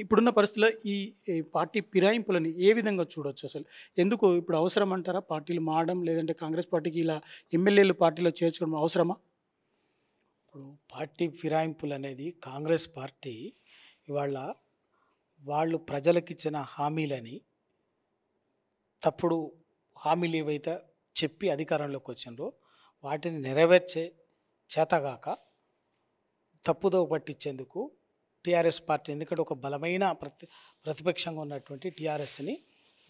ఇప్పుడున్న పరిస్థితిలో ఈ పార్టీ ఫిరాయింపులని ఏ విధంగా చూడొచ్చు అసలు? ఎందుకు ఇప్పుడు అవసరం అంటారా? పార్టీలు మారడం లేదంటే కాంగ్రెస్ పార్టీకి ఇలా ఎమ్మెల్యేలు పార్టీలో చేర్చుకోవడం అవసరమా? ఇప్పుడు పార్టీ ఫిరాయింపులనేది కాంగ్రెస్ పార్టీ ఇవాళ వాళ్ళు ప్రజలకిచ్చిన హామీలని తప్పుడు హామీలు ఏవైతే చెప్పి అధికారంలోకి వచ్చిండ్రో వాటిని నెరవేర్చే చేతగాక తప్పుదోవ పట్టించేందుకు టీఆర్ఎస్ పార్టీ, ఎందుకంటే ఒక బలమైన ప్రతిపక్షంగా ఉన్నటువంటి టీఆర్ఎస్ని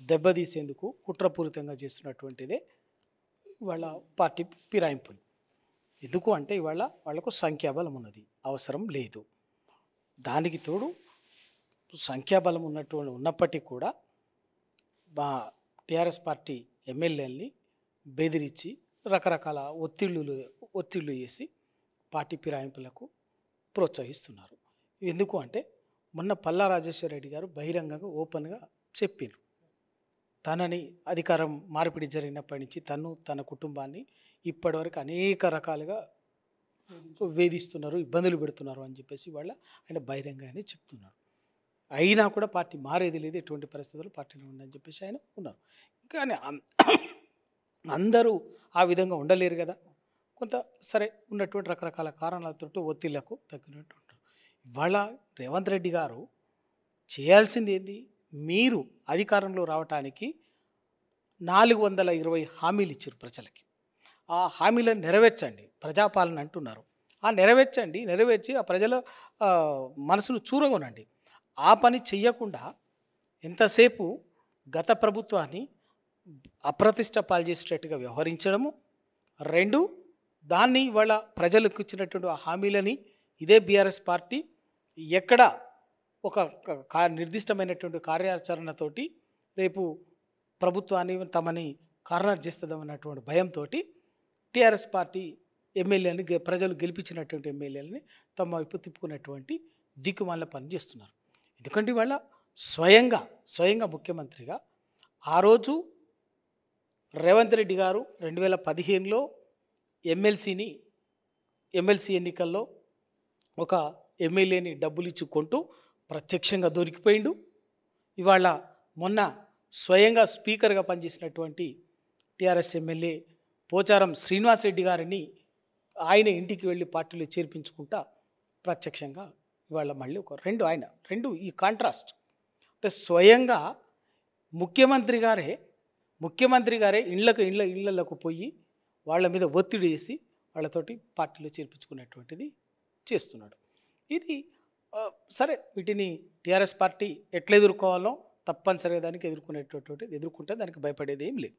దెబ్బతీసేందుకు కుట్రపూరితంగా చేస్తున్నటువంటిదే ఇవాళ పార్టీ ఫిరాయింపులు. ఎందుకు అంటే ఇవాళ వాళ్లకు సంఖ్యాబలం ఉన్నది, అవసరం లేదు. దానికి తోడు సంఖ్యాబలం ఉన్నప్పటికీ కూడా మా టీఆర్ఎస్ పార్టీ ఎమ్మెల్యేలని బెదిరించి రకరకాల ఒత్తిళ్లు చేసి పార్టీ ఫిరాయింపులకు ప్రోత్సహిస్తున్నారు. ఎందుకు అంటే మొన్న పల్లా రాజేశ్వర రెడ్డి గారు బహిరంగంగా ఓపెన్గా చెప్పారు, తనని అధికారం మార్పిడి జరిగినప్పటి నుంచి తన కుటుంబాన్ని ఇప్పటివరకు అనేక రకాలుగా వేధిస్తున్నారు, ఇబ్బందులు పెడుతున్నారు అని చెప్పేసి వాళ్ళ ఆయన బహిరంగానే చెప్తున్నారు. అయినా కూడా పార్టీ మారేది లేదు, ఎటువంటి పరిస్థితులు పార్టీలో ఉందని చెప్పేసి ఆయన ఉన్నారు. కానీ అందరూ ఆ విధంగా ఉండలేరు కదా, కొంత సరే ఉన్నటువంటి రకరకాల కారణాలతో ఒత్తిళ్లకు తగ్గినట్టు ఉంటారు. ఇవాళ రేవంత్ రెడ్డి గారు చేయాల్సింది ఏంది? మీరు అధికారంలో రావటానికి 420 హామీలు ఇచ్చారు ప్రజలకి. ఆ హామీలను నెరవేర్చండి, ప్రజాపాలన అంటున్నారు. నెరవేర్చి ఆ ప్రజల మనసును చూరగొనండి. ఆ పని చెయ్యకుండా ఎంతసేపు గత ప్రభుత్వాన్ని అప్రతిష్ట పాల్చేసేటట్టుగా వ్యవహరించడము, రెండు దాన్ని ఇవాళ ప్రజలకు ఇచ్చినటువంటి ఆ హామీలని ఇదే బీఆర్ఎస్ పార్టీ ఎక్కడ ఒక నిర్దిష్టమైనటువంటి కార్యాచరణతోటి రేపు ప్రభుత్వాన్ని తమని కార్నర్ చేస్తుందన్నటువంటి భయంతో టీఆర్ఎస్ పార్టీ ఎమ్మెల్యేని, ప్రజలు గెలిపించినటువంటి ఎమ్మెల్యేలని తమ వైపు తిప్పుకున్నటువంటి దిక్కుమాల పని చేస్తున్నారు. ఎందుకంటే ఇవాళ స్వయంగా ముఖ్యమంత్రిగా ఆ రోజు రేవంత్ రెడ్డి గారు 2015లో ఎమ్మెల్సీ ఎన్నికల్లో ఒక ఎమ్మెల్యేని డబ్బులు ఇచ్చుకుంటూ ప్రత్యక్షంగా దొరికిపోయిండు. ఇవాళ మొన్న స్వయంగా స్పీకర్గా పనిచేసినటువంటి టీఆర్ఎస్ ఎమ్మెల్యే పోచారం శ్రీనివాసరెడ్డి గారిని ఆయన ఇంటికి వెళ్ళి పార్టీలో చేర్పించుకుంటా ప్రత్యక్షంగా ఇవాళ మళ్ళీ రెండు ఈ కాంట్రాస్ట్ అంటే స్వయంగా ముఖ్యమంత్రి గారే ఇళ్లకు పోయి వాళ్ళ మీద ఒత్తిడి వేసి వాళ్ళతోటి పార్టీలో చేర్పించుకునేటువంటిది చేస్తున్నాడు. ఇది సరే, వీటిని టీఆర్ఎస్ పార్టీ ఎట్లా ఎదుర్కోవాలో తప్పనిసరిగా దానికి ఎదుర్కొంటే దానికి భయపడేది ఏం లేదు.